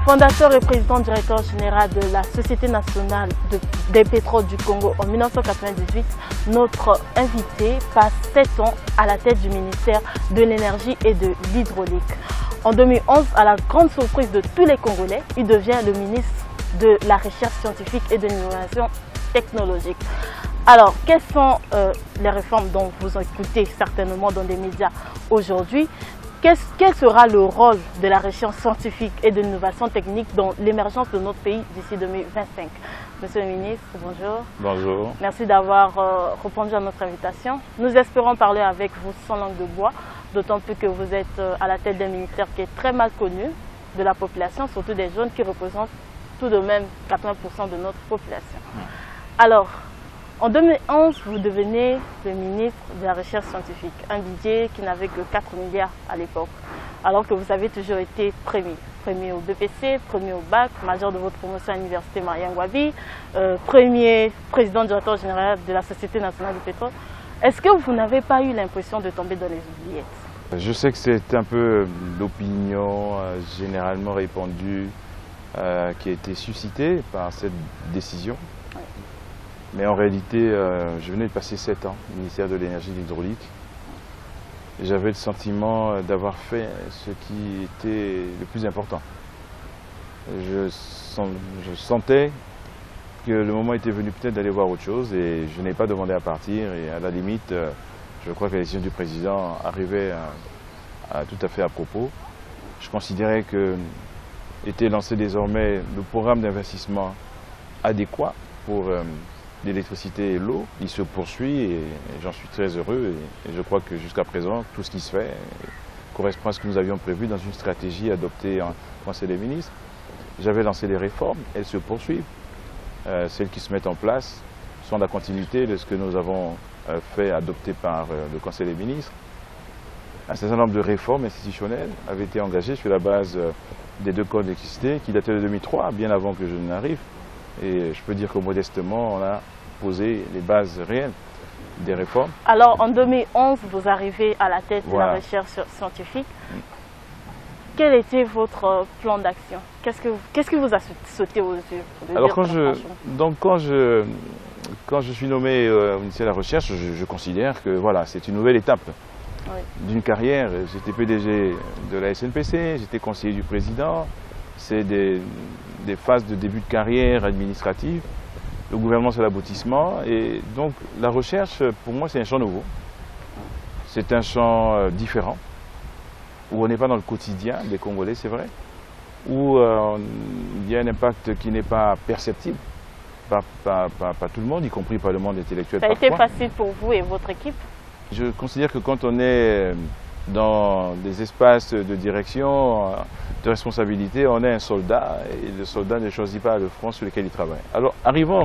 Fondateur et président directeur général de la Société nationale des pétroles du Congo en 1998, notre invité passe 7 ans à la tête du ministère de l'énergie et de l'hydraulique. En 2011, à la grande surprise de tous les Congolais, il devient le ministre de la recherche scientifique et de l'innovation technologique. Alors, quelles sont les réformes dont vous écoutez certainement dans des médias aujourd'hui? Quel sera le rôle de la recherche scientifique et de l'innovation technique dans l'émergence de notre pays d'ici 2025? Monsieur le ministre, bonjour. Bonjour. Merci d'avoir répondu à notre invitation. Nous espérons parler avec vous sans langue de bois, d'autant plus que vous êtes à la tête d'un ministère qui est très mal connu de la population, surtout des jeunes qui représentent tout de même 80% de notre population. Alors, en 2011, vous devenez le ministre de la Recherche scientifique, un budget qui n'avait que 4 milliards à l'époque, alors que vous avez toujours été premier au BPC, premier au bac, major de votre promotion à l'université Mariam Gwabi, premier président directeur général de la Société nationale du pétrole. Est-ce que vous n'avez pas eu l'impression de tomber dans les oubliettes? Je sais que c'est un peu l'opinion généralement répandue qui a été suscitée par cette décision. Oui. Mais en réalité, je venais de passer 7 ans au ministère de l'énergie et de l'hydraulique. J'avais le sentiment d'avoir fait ce qui était le plus important. Je sentais que le moment était venu peut-être d'aller voir autre chose et je n'ai pas demandé à partir. Et à la limite, je crois que la décision du président arrivait tout à fait à propos. Je considérais que était lancé désormais le programme d'investissement adéquat pour l'électricité et l'eau. Il se poursuit et j'en suis très heureux et je crois que jusqu'à présent, tout ce qui se fait correspond à ce que nous avions prévu dans une stratégie adoptée en Conseil des ministres. J'avais lancé des réformes, elles se poursuivent. Celles qui se mettent en place sont la continuité de ce que nous avons fait adopter par le Conseil des ministres. Un certain nombre de réformes institutionnelles avaient été engagées sur la base des 2 codes d'électricité qui dataient de 2003, bien avant que je n'arrive. Et je peux dire que modestement, on a posé les bases réelles des réformes. Alors, en 2011, vous arrivez à la tête de la recherche scientifique. Quel était votre plan d'action? Qu'est-ce qui vous a sauté aux yeux? Alors, quand je suis nommé au ministère de la Recherche, je considère que voilà, c'est une nouvelle étape d'une carrière. J'étais PDG de la SNPC, j'étais conseiller du président. C'est des phases de début de carrière administrative. Le gouvernement, c'est l'aboutissement. Et donc, la recherche, pour moi, c'est un champ nouveau. C'est un champ différent, où on n'est pas dans le quotidien des Congolais, c'est vrai, où il y a un impact qui n'est pas perceptible par tout le monde, y compris par le monde intellectuel. Ça a été facile pour vous et votre équipe? Je considère que quand on est dans des espaces de direction, de responsabilité, on est un soldat et le soldat ne choisit pas le front sur lequel il travaille. Alors, arrivons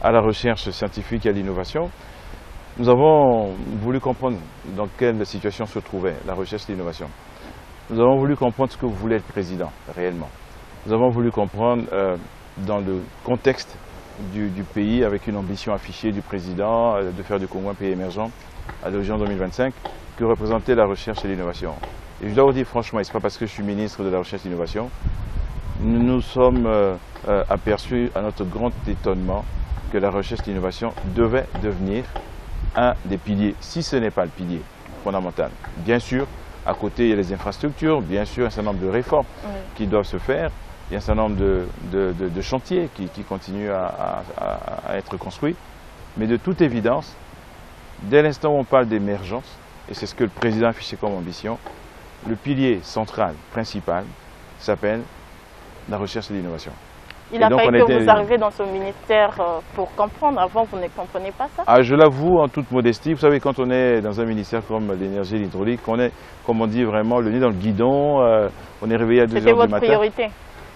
à la recherche scientifique et à l'innovation. Nous avons voulu comprendre dans quelle situation se trouvait la recherche et l'innovation. Nous avons voulu comprendre ce que voulait être président, réellement. Nous avons voulu comprendre dans le contexte du pays, avec une ambition affichée du président de faire du Congo un pays émergent à l'horizon 2025, que représentait la recherche et l'innovation. Et je dois vous dire franchement, et ce n'est pas parce que je suis ministre de la Recherche et de l'Innovation, nous nous sommes aperçus à notre grand étonnement que la recherche et l'innovation devait devenir un des piliers, si ce n'est pas le pilier fondamental. Bien sûr, à côté, il y a les infrastructures, bien sûr, un certain nombre de réformes qui doivent se faire, il y a un certain nombre de chantiers qui continuent à être construits, mais de toute évidence, dès l'instant où on parle d'émergence, et c'est ce que le président a affiché comme ambition, le pilier central, principal, s'appelle la recherche et l'innovation. Il a fallu que vous arriviez dans ce ministère pour comprendre. Avant, vous ne comprenez pas ça? Ah, je l'avoue en toute modestie. Vous savez, quand on est dans un ministère comme l'énergie et l'hydraulique, on est, comme on dit, vraiment le nez dans le guidon. On est réveillé à 2 heures du matin. C'était votre priorité?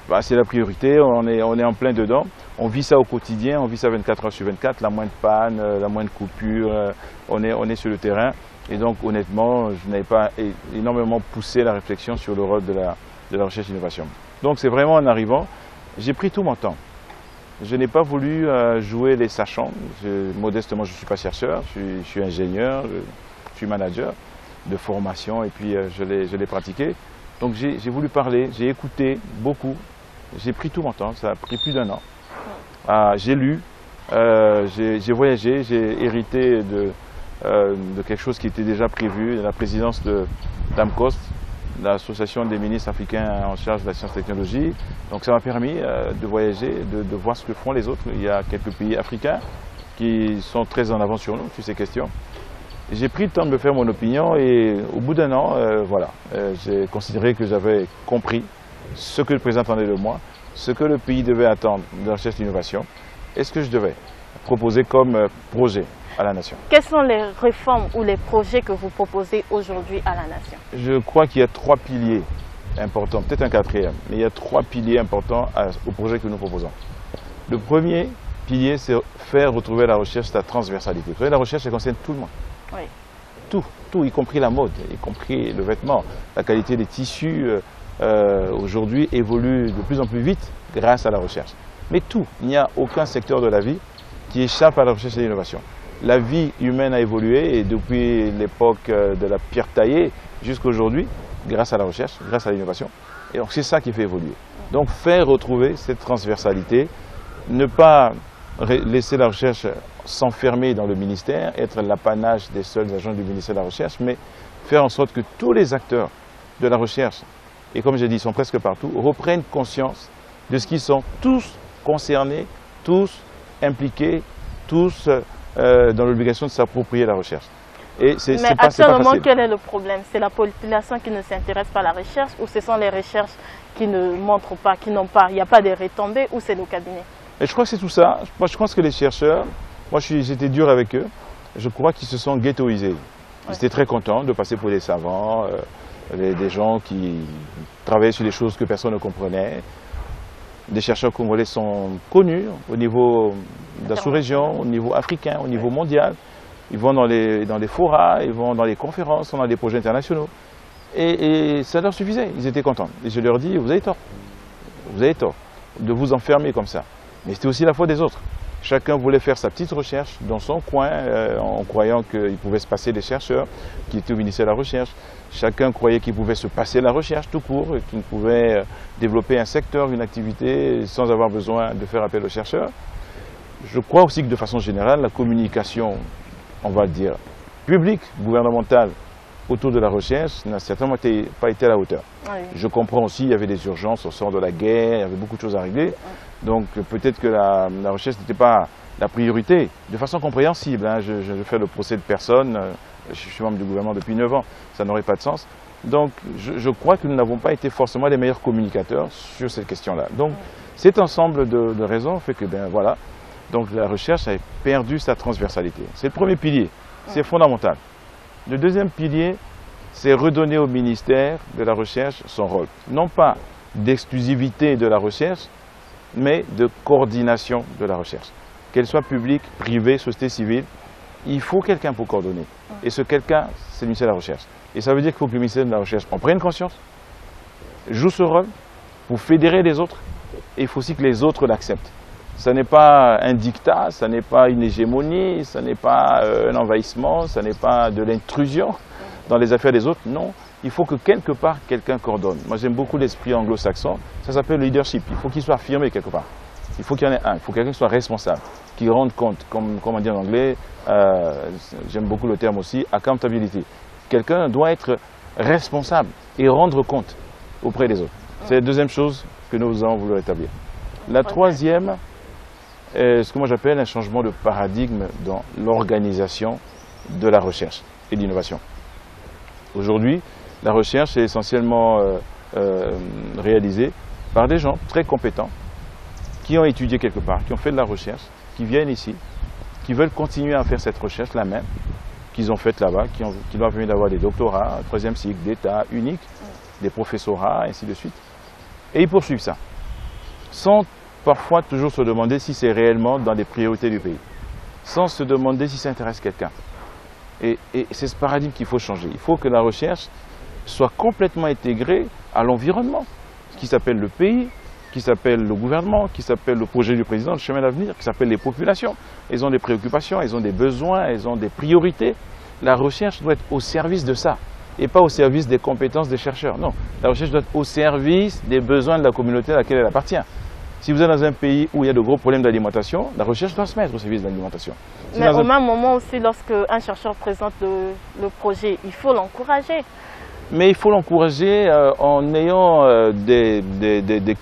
Bah, c'est la priorité. On est en plein dedans. On vit ça au quotidien. On vit ça 24 heures sur 24. La moindre panne, la moindre coupure. On est sur le terrain. Et donc, honnêtement, je n'avais pas énormément poussé la réflexion sur le rôle de la recherche et l'innovation. Donc, c'est vraiment en arrivant, j'ai pris tout mon temps. Je n'ai pas voulu jouer les sachants. Modestement, je ne suis pas chercheur, je suis ingénieur, je suis manager de formation et puis je l'ai pratiqué. Donc, j'ai voulu parler, j'ai écouté beaucoup J'ai pris tout mon temps, ça a pris plus d'1 an. J'ai lu, j'ai voyagé, j'ai hérité de quelque chose qui était déjà prévu, de la présidence d'AMCOS, l'Association des ministres africains en charge de la science et technologie. Donc ça m'a permis de voyager, de voir ce que font les autres. Il y a quelques pays africains qui sont très en avance sur nous sur ces questions. J'ai pris le temps de me faire mon opinion et au bout d'1 an, j'ai considéré que j'avais compris ce que le président attendait de moi, ce que le pays devait attendre de la recherche et de l'innovation et ce que je devais proposer comme projet à la nation. Quelles sont les réformes ou les projets que vous proposez aujourd'hui à la nation? Je crois qu'il y a 3 piliers importants, peut-être un 4e, mais il y a 3 piliers importants au projet que nous proposons. Le premier pilier, c'est faire retrouver la recherche sa transversalité. Vous savez, la recherche, elle concerne tout le monde. Oui. Tout, y compris la mode, y compris le vêtement. La qualité des tissus aujourd'hui évolue de plus en plus vite grâce à la recherche. Mais tout, il n'y a aucun secteur de la vie qui échappe à la recherche et l'innovation. La vie humaine a évolué et depuis l'époque de la pierre taillée jusqu'à aujourd'hui, grâce à la recherche, grâce à l'innovation. Et donc c'est ça qui fait évoluer. Donc faire retrouver cette transversalité, ne pas laisser la recherche s'enfermer dans le ministère, être l'apanage des seuls agents du ministère de la Recherche, mais faire en sorte que tous les acteurs de la recherche, et comme j'ai dit, ils sont presque partout, reprennent conscience de ce qu'ils sont tous concernés, tous impliqués, tous dans l'obligation de s'approprier la recherche. Mais actuellement, quel est le problème? C'est la population qui ne s'intéresse pas à la recherche ou ce sont les recherches qui ne montrent pas, il n'y a pas de retombées ou c'est le cabinet? Et je crois que c'est tout ça. Moi, je pense que les chercheurs, moi j'étais dur avec eux, je crois qu'ils se sont ghettoisés. Ils étaient très contents de passer pour des savants, des gens qui travaillaient sur des choses que personne ne comprenait. Des chercheurs congolais sont connus au niveau de la sous-région, au niveau africain, au niveau mondial. Ils vont dans les forats, ils vont dans les conférences, dans des projets internationaux. Et ça leur suffisait, ils étaient contents. Et je leur dis, vous avez tort de vous enfermer comme ça. Mais c'était aussi la faute des autres. Chacun voulait faire sa petite recherche dans son coin en croyant qu'il pouvait se passer des chercheurs qui étaient au ministère de la Recherche. Chacun croyait qu'il pouvait se passer la recherche tout court, qu'il pouvait développer un secteur, une activité sans avoir besoin de faire appel aux chercheurs. Je crois aussi que de façon générale, la communication, on va dire, publique, gouvernementale, autour de la recherche n'a certainement pas été à la hauteur. Oui. Je comprends aussi, il y avait des urgences au sort de la guerre, il y avait beaucoup de choses à régler. Donc peut-être que la recherche n'était pas la priorité, de façon compréhensible. Hein. Je fais le procès de personne, je suis membre du gouvernement depuis 9 ans, ça n'aurait pas de sens. Donc je crois que nous n'avons pas été forcément les meilleurs communicateurs sur cette question-là. Donc cet ensemble de raisons fait que, voilà, donc la recherche a perdu sa transversalité. C'est le premier pilier, c'est fondamental. Le deuxième pilier, c'est redonner au ministère de la Recherche son rôle. Non pas d'exclusivité de la recherche, mais de coordination de la recherche. Qu'elle soit publique, privée, société civile, il faut quelqu'un pour coordonner. Et ce quelqu'un, c'est le ministère de la Recherche. Et ça veut dire qu'il faut que le ministère de la Recherche en prenne conscience, joue ce rôle pour fédérer les autres, et il faut aussi que les autres l'acceptent. Ce n'est pas un diktat, ce n'est pas une hégémonie, ce n'est pas un envahissement, ce n'est pas de l'intrusion dans les affaires des autres. Non, il faut que quelque part, quelqu'un coordonne. Moi, j'aime beaucoup l'esprit anglo-saxon, ça s'appelle le leadership. Il faut qu'il soit affirmé quelque part. Il faut qu'il y en ait un, il faut quelqu'un qui soit responsable, qui rende compte, comme on dit en anglais, j'aime beaucoup le terme aussi, accountability. Quelqu'un doit être responsable et rendre compte auprès des autres. C'est la deuxième chose que nous avons voulu rétablir. La troisième, ce que moi j'appelle un changement de paradigme dans l'organisation de la recherche et de l'innovation. Aujourd'hui, la recherche est essentiellement réalisée par des gens très compétents qui ont étudié quelque part, qui ont fait de la recherche, qui viennent ici, qui veulent continuer à faire cette recherche la même qu'ils ont faite là-bas, qui leur a permis d'avoir des doctorats, un 3e cycle, d'état unique, des professorats, ainsi de suite. Et ils poursuivent ça, sans parfois toujours se demander si c'est réellement dans les priorités du pays, sans se demander si ça intéresse quelqu'un. Et c'est ce paradigme qu'il faut changer. Il faut que la recherche soit complètement intégrée à l'environnement, ce qui s'appelle le pays, qui s'appelle le gouvernement, qui s'appelle le projet du président, le chemin d'avenir, qui s'appelle les populations. Elles ont des préoccupations, elles ont des besoins, elles ont des priorités. La recherche doit être au service de ça. et pas au service des compétences des chercheurs. Non, la recherche doit être au service des besoins de la communauté à laquelle elle appartient. Si vous êtes dans un pays où il y a de gros problèmes d'alimentation, la recherche doit se mettre au service de l'alimentation. Mais au même moment aussi, lorsque un chercheur présente le projet, il faut l'encourager. Mais il faut l'encourager en ayant des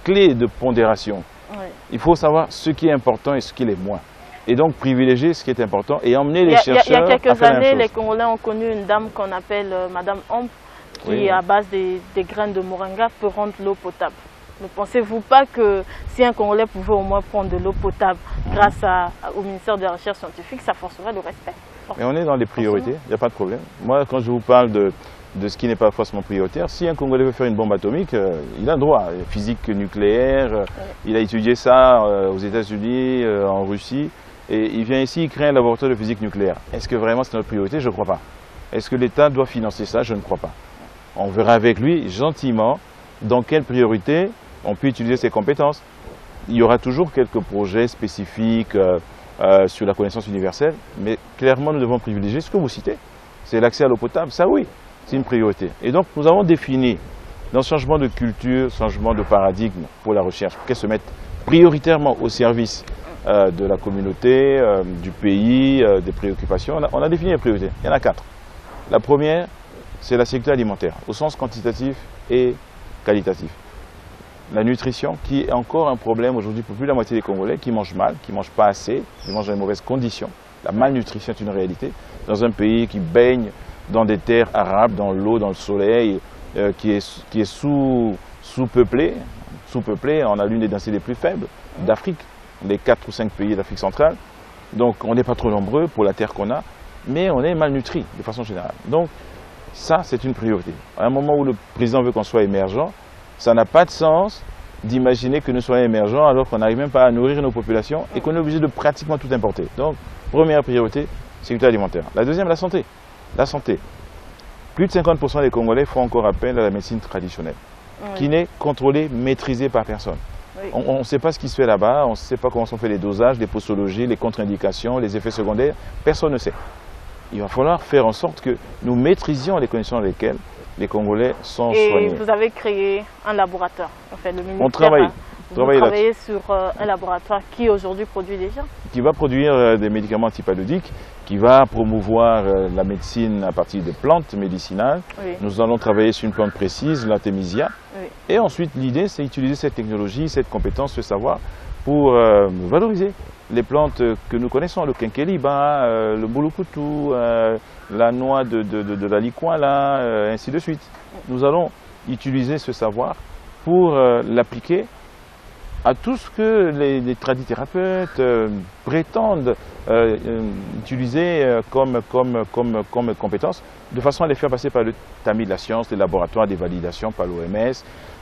clés de pondération. Oui. Il faut savoir ce qui est important et ce qui l'est moins. Et donc privilégier ce qui est important et emmener les chercheurs à faire la même chose. Il y a quelques années, les Congolais ont connu une dame qu'on appelle Madame Omp, qui, oui, à base des graines de moringa, peut rendre l'eau potable. Ne pensez-vous pas que si un Congolais pouvait au moins prendre de l'eau potable grâce au ministère de la Recherche scientifique, ça forcerait le respect? Mais on est dans les priorités, il n'y a pas de problème. Moi, quand je vous parle de ce qui n'est pas forcément prioritaire, si un Congolais veut faire une bombe atomique, il a le droit. Physique nucléaire, oui, il a étudié ça aux États-Unis, en Russie, et il vient ici, il crée un laboratoire de physique nucléaire. Est-ce que vraiment c'est notre priorité? Je ne crois pas. Est-ce que l'État doit financer ça? Je ne crois pas. On verra avec lui, gentiment, dans quelle priorité on peut utiliser ses compétences. Il y aura toujours quelques projets spécifiques sur la connaissance universelle, mais clairement nous devons privilégier ce que vous citez. C'est l'accès à l'eau potable, ça oui, c'est une priorité. Et donc nous avons défini, dans ce changement de culture, changement de paradigme pour la recherche, pour qu'elle se mette prioritairement au service de la communauté, du pays, des préoccupations. On a défini les priorités, il y en a 4. La première, c'est la sécurité alimentaire, au sens quantitatif et qualitatif. La nutrition, qui est encore un problème aujourd'hui pour plus de la moitié des Congolais, qui mangent mal, qui ne mangent pas assez, qui mangent dans de mauvaises conditions. La malnutrition est une réalité dans un pays qui baigne dans des terres arables, dans l'eau, dans le soleil, qui est sous-peuplé. Sous-peuplé, on a l'une des densités les plus faibles d'Afrique, les 4 ou 5 pays d'Afrique centrale. Donc on n'est pas trop nombreux pour la terre qu'on a, mais on est malnutri de façon générale. Donc ça, c'est une priorité. À un moment où le président veut qu'on soit émergent, ça n'a pas de sens d'imaginer que nous soyons émergents alors qu'on n'arrive même pas à nourrir nos populations et qu'on est obligé de pratiquement tout importer. Donc, première priorité, sécurité alimentaire. La deuxième, la santé. La santé. Plus de 50% des Congolais font encore appel à la médecine traditionnelle, oui, qui n'est contrôlée, maîtrisée par personne. Oui. On ne sait pas ce qui se fait là-bas, on ne sait pas comment sont faits les dosages, les posologies, les contre-indications, les effets secondaires. Personne ne sait. Il va falloir faire en sorte que nous maîtrisions les conditions dans lesquelles les Congolais sont soignés. Et vous avez créé un laboratoire, en fait, le ministère. On travaille. Vous travaillez sur un laboratoire qui aujourd'hui produit déjà? Qui va produire des médicaments antipaludiques, qui va promouvoir la médecine à partir des plantes médicinales. Oui. Nous allons travailler sur une plante précise, l'artémisia. Oui. Et ensuite, l'idée, c'est d'utiliser cette technologie, cette compétence, ce savoir, pour valoriser les plantes que nous connaissons, le quinqueliba, le bouloukutu, la noix de la likwala, ainsi de suite. Nous allons utiliser ce savoir pour l'appliquer à tout ce que les tradithérapeutes prétendent utiliser comme compétences, de façon à les faire passer par le tamis de la science, les laboratoires des validations par l'OMS,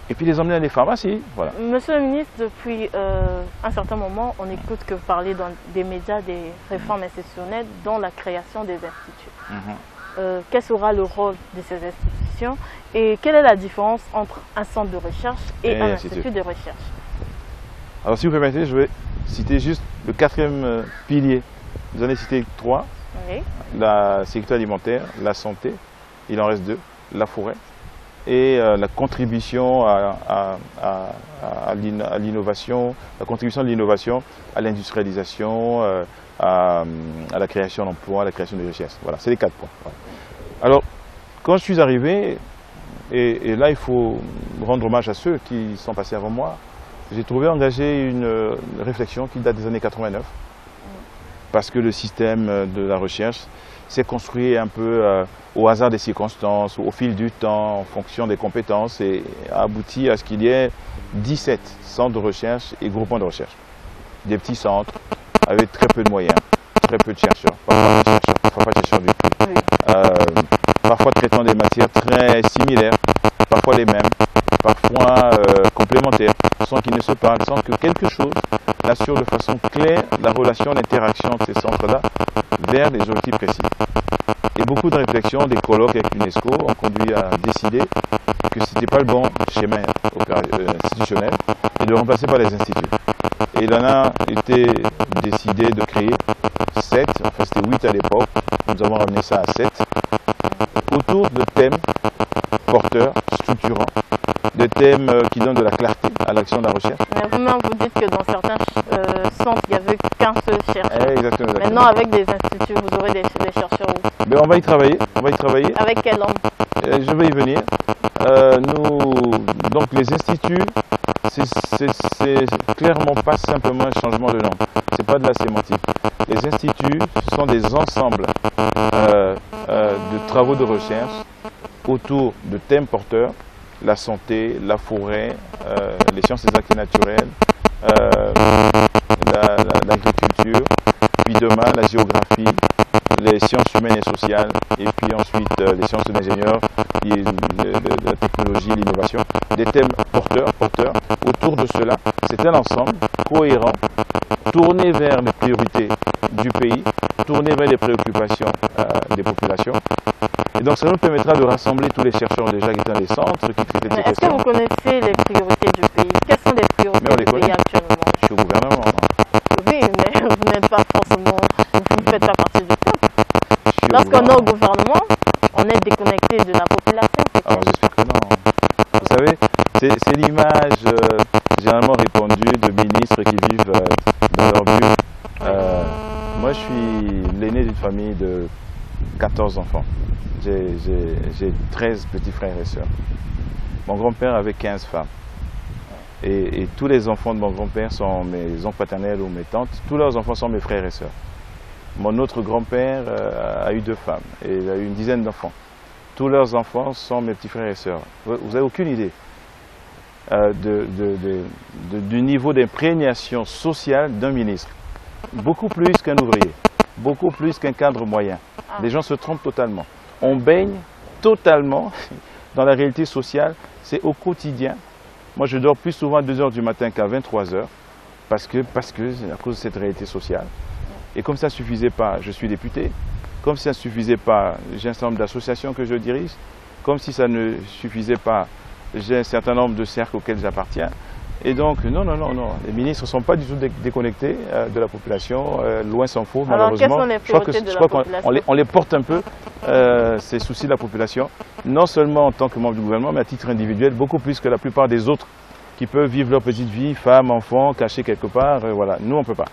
et puis les emmener dans les pharmacies. Voilà. Monsieur le ministre, depuis un certain moment, on écoute que vous parlez dans des médias des réformes institutionnelles, dont la création des instituts. Quel sera le rôle de ces institutions et quelle est la différence entre un centre de recherche et un institut de recherche? Alors si vous permettez, je vais citer juste le 4e pilier. Vous en avez cité 3. Oui. La sécurité alimentaire, la santé, il en reste 2, la forêt, et la contribution à l'innovation, la contribution de l'innovation à l'industrialisation, à la création d'emplois, à la création de richesses. Voilà, c'est les 4 points. Voilà. Alors, quand je suis arrivé, et là il faut rendre hommage à ceux qui sont passés avant moi, j'ai trouvé engagé une réflexion qui date des années 89, parce que le système de la recherche s'est construit un peu au hasard des circonstances, au fil du temps, en fonction des compétences, et a abouti à ce qu'il y ait 17 centres de recherche et groupements de recherche. Des petits centres avec très peu de moyens, très peu de chercheurs, parfois pas de chercheurs du tout, parfois traitant des matières très similaires, parfois les mêmes, parfois complémentaires, sans qu'ils ne se parlent, sans que quelque chose n'assure de façon claire la relation, l'interaction entre ces centres-là vers des objectifs précis. Et beaucoup de réflexions, des colloques avec l'UNESCO ont conduit à décider que ce n'était pas le bon schéma institutionnel et de le remplacer par les instituts. Et il en a été décidé de créer 7, enfin c'était 8 à l'époque, nous avons ramené ça à 7, autour de thèmes porteurs, structurants, des thèmes qui donnent de la clarté à l'action de la recherche. Mais vous-même, vous dites que dans certains centres, il n'y avait qu'un seul chercheur. Exactement. Maintenant, avec des instituts, vous aurez des chercheurs où? Mais on va y travailler, Avec quel homme? Je vais y venir. Donc les instituts, c'est clairement pas simplement un changement de nom. C'est pas de la sémantique. Les instituts sont des ensembles de travaux de recherche autour de thèmes porteurs, la santé, la forêt, les sciences exactes et naturelles, l'agriculture, puis demain la géographie, les sciences humaines et sociales, et puis ensuite les sciences de l'ingénieur, la technologie, l'innovation. Des thèmes porteurs. Autour de cela, c'est un ensemble cohérent, tourné vers les priorités du pays, tourné vers les préoccupations des populations. Et donc ça nous permettra de rassembler tous les chercheurs déjà qui étaient dans les centres, qui traitaient ces questions. Est-ce que vous connaissez les priorités du pays? Quelles sont les priorités du pays actuellement? Je suis au gouvernement. Oui, mais vous n'êtes pas forcément, vous ne faites pas partie du peuple. Lorsqu'on est au gouvernement, on est déconnecté de la population. Alors j'espère que non. Vous savez, c'est l'image généralement répandue de ministres qui vivent dans leur bulle. Moi je suis l'aîné d'une famille de 14 enfants. J'ai 13 petits frères et sœurs. Mon grand-père avait 15 femmes. Et tous les enfants de mon grand-père sont mes oncles paternels ou mes tantes. Tous leurs enfants sont mes frères et sœurs. Mon autre grand-père a eu 2 femmes et il a eu une dizaine d'enfants. Tous leurs enfants sont mes petits frères et sœurs. Vous n'avez aucune idée du niveau d'imprégnation sociale d'un ministre. Beaucoup plus qu'un ouvrier, beaucoup plus qu'un cadre moyen. Les gens se trompent totalement. On baigne totalement dans la réalité sociale, c'est au quotidien. Moi, je dors plus souvent à 2 h du matin qu'à 23 h parce que à cause de cette réalité sociale. Et comme ça ne suffisait pas, je suis député. Comme ça ne suffisait pas, j'ai un certain nombre d'associations que je dirige. Comme si ça ne suffisait pas, j'ai un certain nombre de cercles auxquels j'appartiens. Et donc, non, les ministres ne sont pas du tout déconnectés de la population, loin s'en faut, malheureusement. Alors, quelles sont les priorités de la population? On les porte un peu, ces soucis de la population, non seulement en tant que membre du gouvernement, mais à titre individuel, beaucoup plus que la plupart des autres qui peuvent vivre leur petite vie, femmes, enfants, cachés quelque part, voilà. Nous, on ne peut pas.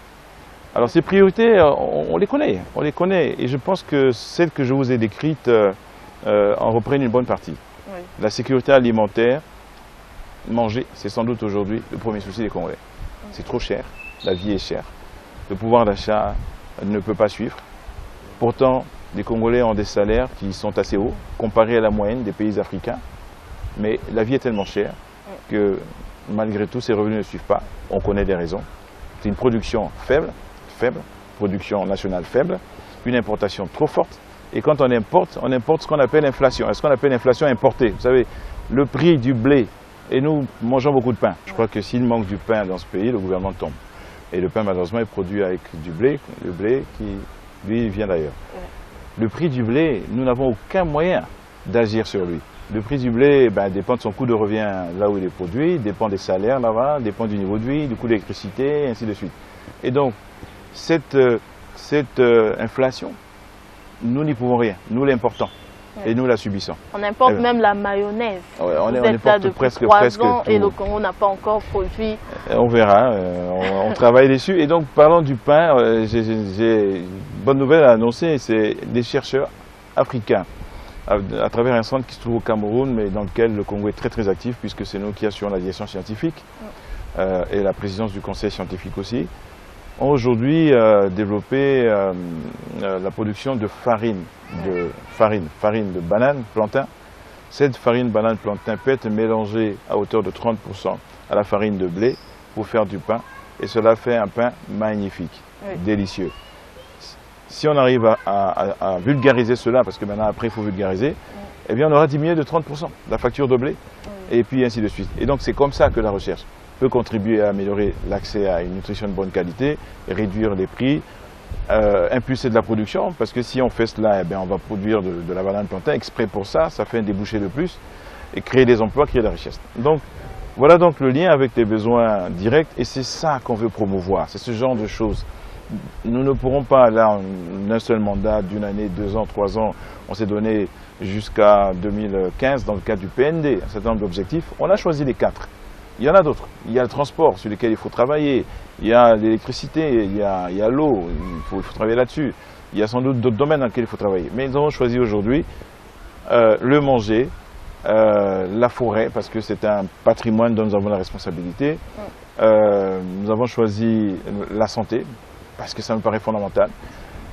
Alors, ces priorités, on les connaît, et je pense que celles que je vous ai décrites en reprennent une bonne partie. Oui. La sécurité alimentaire, manger, c'est sans doute aujourd'hui le premier souci des Congolais. C'est trop cher, la vie est chère, le pouvoir d'achat ne peut pas suivre. Pourtant, les Congolais ont des salaires qui sont assez hauts, comparés à la moyenne des pays africains. Mais la vie est tellement chère que malgré tout, ces revenus ne suivent pas. On connaît les raisons. C'est une production faible, production nationale faible, une importation trop forte. Et quand on importe ce qu'on appelle l'inflation. Ce qu'on appelle l'inflation importée. Vous savez, le prix du blé. Et nous mangeons beaucoup de pain. Je crois que s'il manque du pain dans ce pays, le gouvernement tombe. Et le pain, malheureusement, est produit avec du blé, le blé qui, lui, vient d'ailleurs. Le prix du blé, nous n'avons aucun moyen d'agir sur lui. Le prix du blé dépend de son coût de revient là où il est produit, dépend des salaires là-bas, dépend du niveau de vie, du coût de l'électricité, et ainsi de suite. Et donc, cette inflation, nous n'y pouvons rien. Nous l'importons. Et nous la subissons. On importe même la mayonnaise. Ouais, on êtes importe là depuis presque 3 ans tout. et le Congo n'a pas encore produit. On verra, on travaille dessus. Et donc, parlant du pain, j'ai une bonne nouvelle à annoncer, c'est des chercheurs africains à travers un centre qui se trouve au Cameroun, mais dans lequel le Congo est très très actif, puisque c'est nous qui assurons la direction scientifique et la présidence du conseil scientifique aussi, ont aujourd'hui développé la production de farine de banane, plantain. Cette farine banane plantain peut être mélangée à hauteur de 30% à la farine de blé pour faire du pain. Et cela fait un pain magnifique, délicieux. Si on arrive à vulgariser cela, parce que maintenant après il faut vulgariser, eh bien on aura diminué de 30% la facture de blé, et puis ainsi de suite. Et donc c'est comme ça que la recherche peut contribuer à améliorer l'accès à une nutrition de bonne qualité, réduire les prix, impulser de la production, parce que si on fait cela, eh bien, on va produire de la banane plantain exprès pour ça, ça fait un débouché de plus, et créer des emplois, créer de la richesse. Donc voilà donc le lien avec les besoins directs, et c'est ça qu'on veut promouvoir, c'est ce genre de choses. Nous ne pourrons pas, là, en un seul mandat, d'une année, 2 ans, 3 ans, on s'est donné jusqu'à 2015 dans le cadre du PND, un certain nombre d'objectifs. On a choisi les 4. Il y en a d'autres. Il y a le transport sur lequel il faut travailler, il y a l'électricité, il y a l'eau, il faut travailler là-dessus. Il y a sans doute d'autres domaines dans lesquels il faut travailler. Mais nous avons choisi aujourd'hui le manger, la forêt, parce que c'est un patrimoine dont nous avons la responsabilité. Nous avons choisi la santé, parce que ça me paraît fondamental.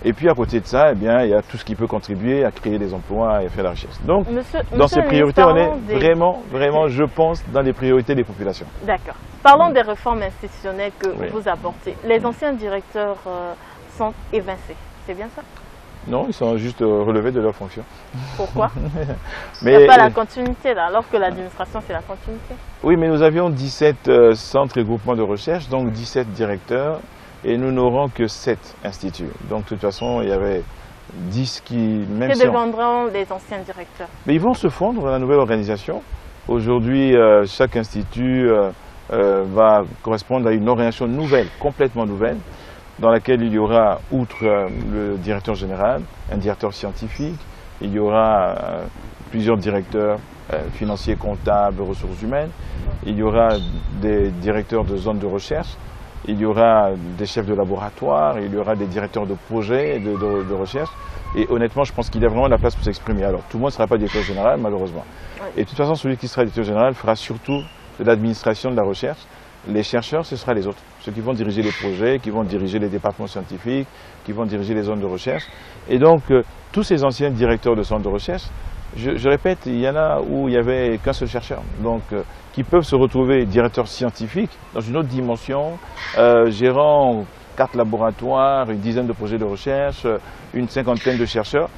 Et puis à côté de ça, eh bien, il y a tout ce qui peut contribuer à créer des emplois et à faire la richesse. Donc, dans ces priorités, on est vraiment, je pense, dans les priorités des populations. D'accord. Parlons des réformes institutionnelles que vous apportez. Les anciens directeurs sont évincés, c'est bien ça? Non, ils sont juste relevés de leurs fonctions. Pourquoi? Il n'y a pas la continuité là, alors que l'administration c'est la continuité. Oui, mais nous avions 17 centres et groupements de recherche, donc 17 directeurs, et nous n'aurons que 7 instituts. Donc de toute façon, il y avait 10 qui... Même que deviendront les anciens directeurs? Mais ils vont se fondre dans la nouvelle organisation. Aujourd'hui, chaque institut va correspondre à une organisation nouvelle, complètement nouvelle, dans laquelle il y aura, outre le directeur général, un directeur scientifique, il y aura plusieurs directeurs financiers, comptables, ressources humaines, il y aura des directeurs de zones de recherche, il y aura des chefs de laboratoire, il y aura des directeurs de projets de recherche. Et honnêtement, je pense qu'il y a vraiment la place pour s'exprimer. Alors, tout le monde ne sera pas directeur général, malheureusement. Oui. Et de toute façon, celui qui sera directeur général fera surtout de l'administration de la recherche. Les chercheurs, ce sera les autres. Ceux qui vont diriger les projets, qui vont diriger les départements scientifiques, qui vont diriger les zones de recherche. Et donc, tous ces anciens directeurs de centres de recherche, je répète, il y en a où il n'y avait qu'un seul chercheur. Donc, qui peuvent se retrouver directeurs scientifiques dans une autre dimension, gérant 4 laboratoires, une dizaine de projets de recherche, une cinquantaine de chercheurs.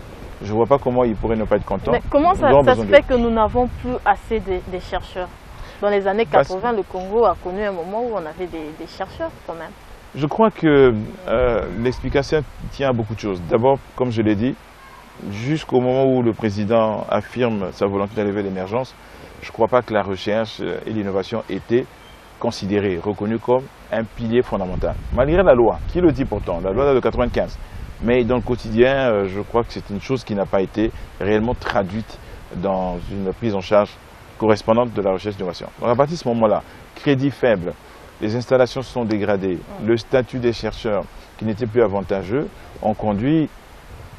Je ne vois pas comment ils pourraient ne pas être contents. Mais comment ça se fait que nous n'avons plus assez de chercheurs? Dans les années 80, le Congo a connu un moment où on avait des chercheurs quand même. Je crois que l'explication tient à beaucoup de choses. D'abord, comme je l'ai dit, jusqu'au moment où le président affirme sa volonté d'élever l'émergence, je ne crois pas que la recherche et l'innovation étaient considérées, reconnues comme un pilier fondamental. Malgré la loi, qui le dit pourtant, la loi de 95. Mais dans le quotidien, je crois que c'est une chose qui n'a pas été réellement traduite dans une prise en charge correspondante de la recherche et l'innovation. Donc à partir de ce moment-là, crédit faible, les installations se sont dégradées, le statut des chercheurs qui n'était plus avantageux ont conduit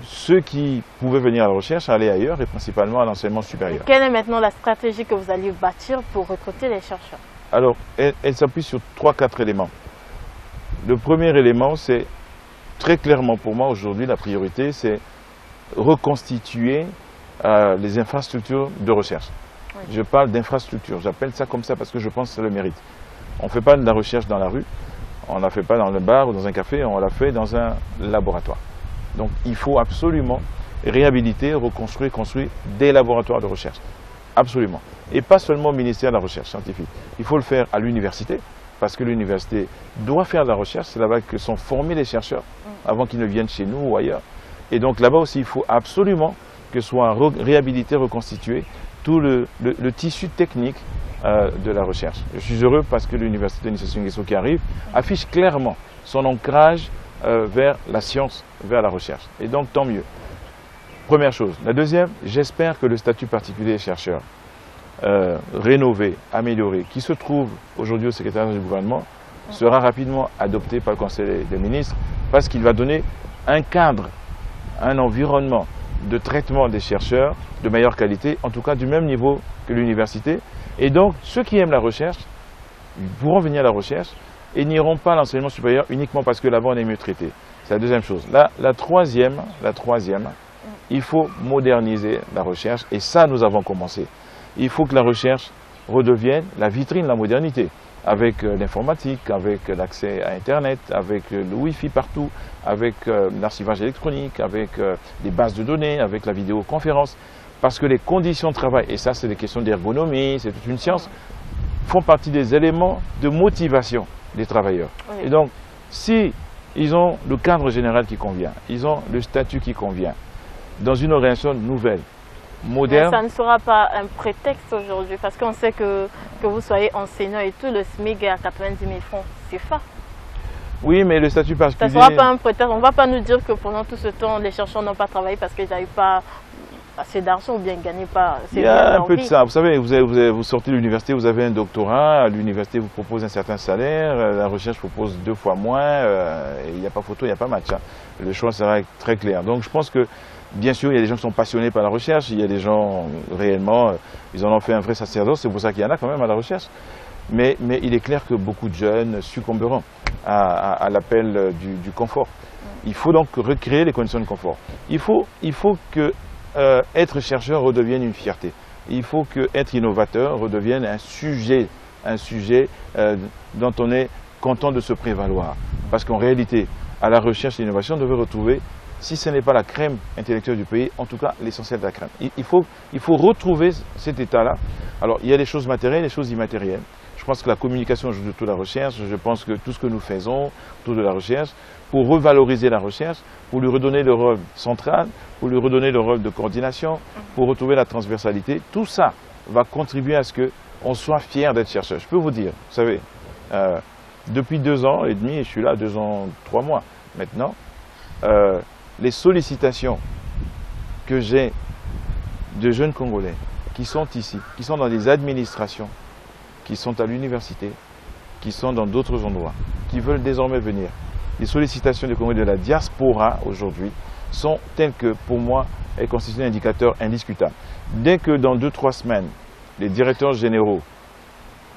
ceux qui pouvaient venir à la recherche à aller ailleurs et principalement à l'enseignement supérieur. Et quelle est maintenant la stratégie que vous allez bâtir pour recruter les chercheurs? Alors, elle s'appuie sur 3-4 éléments. Le premier élément, c'est très clairement pour moi aujourd'hui, la priorité, c'est reconstituer les infrastructures de recherche. Oui. Je parle d'infrastructures, j'appelle ça comme ça parce que je pense que ça le mérite. On ne fait pas de la recherche dans la rue, on ne la fait pas dans le bar ou dans un café, on la fait dans un laboratoire. Donc il faut absolument réhabiliter, reconstruire, construire des laboratoires de recherche. Absolument. Et pas seulement au ministère de la Recherche scientifique. Il faut le faire à l'université, parce que l'université doit faire de la recherche. C'est là-bas que sont formés les chercheurs, avant qu'ils ne viennent chez nous ou ailleurs. Et donc là-bas aussi, il faut absolument que soit réhabilité, reconstitué tout le tissu technique de la recherche. Je suis heureux parce que l'université de Sassou Nguesso qui arrive affiche clairement son ancrage vers la science, vers la recherche. Et donc tant mieux. Première chose. La deuxième, j'espère que le statut particulier des chercheurs, rénové, amélioré, qui se trouve aujourd'hui au secrétariat du gouvernement, sera rapidement adopté par le Conseil des ministres parce qu'il va donner un cadre, un environnement de traitement des chercheurs de meilleure qualité, en tout cas du même niveau que l'université. Et donc, ceux qui aiment la recherche pourront venir à la recherche et n'iront pas à l'enseignement supérieur uniquement parce que là-bas on est mieux traité. C'est la deuxième chose. La troisième, il faut moderniser la recherche et ça nous avons commencé. Il faut que la recherche redevienne la vitrine de la modernité, avec l'informatique, avec l'accès à Internet, avec le Wi-Fi partout, avec l'archivage électronique, avec les bases de données, avec la vidéoconférence. Parce que les conditions de travail, et ça c'est des questions d'ergonomie, c'est toute une science, font partie des éléments de motivation des travailleurs. Oui. Et donc, si ils ont le cadre général qui convient, ils ont le statut qui convient, dans une organisation nouvelle, moderne... Mais ça ne sera pas un prétexte aujourd'hui, parce qu'on sait que vous soyez enseignant et tout, le SMIC est à 90 000 francs CFA. Oui, mais le statut particulier... Ça ne sera pas un prétexte, on ne va pas nous dire que pendant tout ce temps, les chercheurs n'ont pas travaillé parce qu'ils n'avaient pas assez d'argent ou bien ils ne gagnent pas. Il y a un peu de ça. Vous savez, vous sortez de l'université, vous avez un doctorat, l'université vous propose un certain salaire, la recherche propose 2 fois moins, il n'y a pas photo, il n'y a pas match. Hein. Le choix sera très clair. Donc je pense que, bien sûr, il y a des gens qui sont passionnés par la recherche, il y a des gens réellement, ils en ont fait un vrai sacerdoce, c'est pour ça qu'il y en a quand même à la recherche. Mais il est clair que beaucoup de jeunes succomberont à l'appel du confort. Il faut donc recréer les conditions de confort. Il faut que être chercheur redevienne une fierté. Il faut que être innovateur redevienne un sujet dont on est content de se prévaloir. Parce qu'en réalité, à la recherche et l'innovation, on devait retrouver, si ce n'est pas la crème intellectuelle du pays, en tout cas l'essentiel de la crème. Il faut retrouver cet état-là. Alors, il y a des choses matérielles et des choses immatérielles. Je pense que la communication joue de toute la recherche. Je pense que tout ce que nous faisons autour de la recherche, pour revaloriser la recherche, pour lui redonner le rôle central, pour lui redonner le rôle de coordination, pour retrouver la transversalité, tout ça va contribuer à ce qu'on soit fier d'être chercheur. Je peux vous dire, vous savez, depuis 2 ans et demi, et je suis là 2 ans, 3 mois maintenant, les sollicitations que j'ai de jeunes Congolais qui sont ici, qui sont dans des administrations, qui sont à l'université, qui sont dans d'autres endroits, qui veulent désormais venir. Les sollicitations des Congolais de la diaspora aujourd'hui sont telles que, pour moi, elles constituent un indicateur indiscutable. Dès que dans 2-3 semaines, les directeurs généraux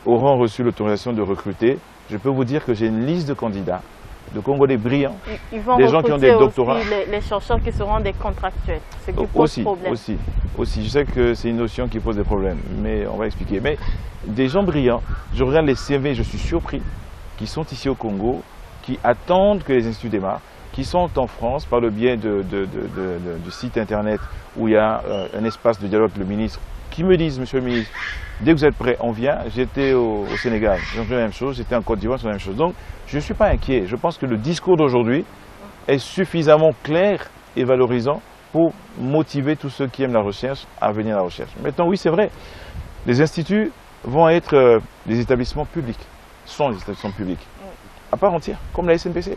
auront reçu l'autorisation de recruter, je peux vous dire que j'ai une liste de candidats, de Congolais brillants, des gens qui ont des doctorats. Aussi les chercheurs qui seront des contractuels, ce qui pose problème. Aussi, je sais que c'est une notion qui pose des problèmes, mais on va expliquer. Mais des gens brillants, je regarde les CV, je suis surpris, qui sont ici au Congo, qui attendent que les instituts démarrent, qui sont en France par le biais du site internet où il y a un espace de dialogue avec le ministre, qui me disent, monsieur le ministre, dès que vous êtes prêt, on vient. J'étais au Sénégal, j'ai fait la même chose, j'étais en Côte d'Ivoire, c'est la même chose. Donc, je ne suis pas inquiet. Je pense que le discours d'aujourd'hui est suffisamment clair et valorisant pour motiver tous ceux qui aiment la recherche à venir à la recherche. Maintenant, oui, c'est vrai, les instituts vont être des établissements publics, sont des établissements publics, à part entière, comme la SNPC,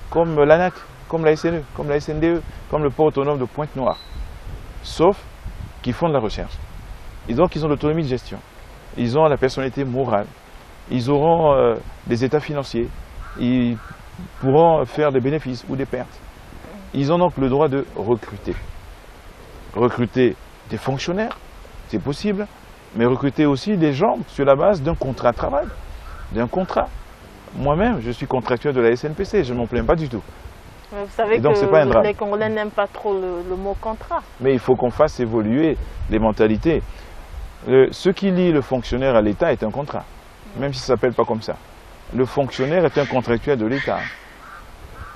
comme l'ANAC, comme la SNE, comme la SNDE, comme le port autonome de Pointe-Noire, sauf qu'ils font de la recherche. Et donc, ils ont l'autonomie de gestion, ils ont la personnalité morale, ils auront des états financiers, ils pourront faire des bénéfices ou des pertes. Ils ont donc le droit de recruter. Recruter des fonctionnaires, c'est possible, mais recruter aussi des gens sur la base d'un contrat de travail, d'un contrat. Moi-même, je suis contractuel de la SNPC, je ne m'en plains pas du tout. Mais vous savez donc, que les Congolais n'aiment pas trop le mot contrat. Mais il faut qu'on fasse évoluer les mentalités. Ce qui lie le fonctionnaire à l'État est un contrat, même si ça ne s'appelle pas comme ça. Le fonctionnaire est un contractuel de l'État,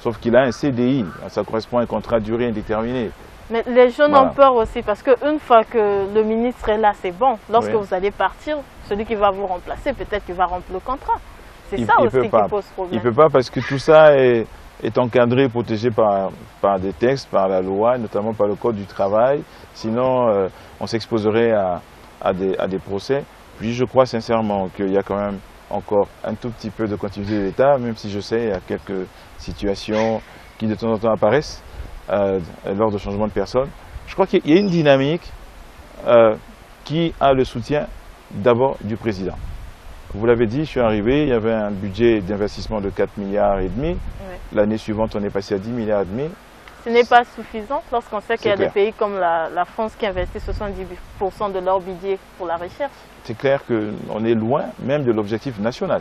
sauf qu'il a un CDI, ça correspond à un contrat de durée indéterminée. Mais les jeunes ont peur aussi, parce qu'une fois que le ministre est là, c'est bon. Lorsque vous allez partir, celui qui va vous remplacer, peut-être qu'il va rompre le contrat. C'est ça aussi qui pose problème. Il ne peut pas, parce que tout ça est encadré, protégé par des textes, par la loi, notamment par le Code du travail. Sinon, on s'exposerait à des procès. Puis je crois sincèrement qu'il y a quand même encore un tout petit peu de continuité de l'État, même si je sais qu'il y a quelques situations qui de temps en temps apparaissent lors de changements de personnes. Je crois qu'il y a une dynamique qui a le soutien d'abord du président. Vous l'avez dit, je suis arrivé, il y avait un budget d'investissement de 4,5 milliards. L'année suivante, on est passé à 10,5 milliards. Ce n'est pas suffisant lorsqu'on sait qu'il y a des pays comme la France qui investissent 70% de leur budget pour la recherche. C'est clair qu'on est loin même de l'objectif national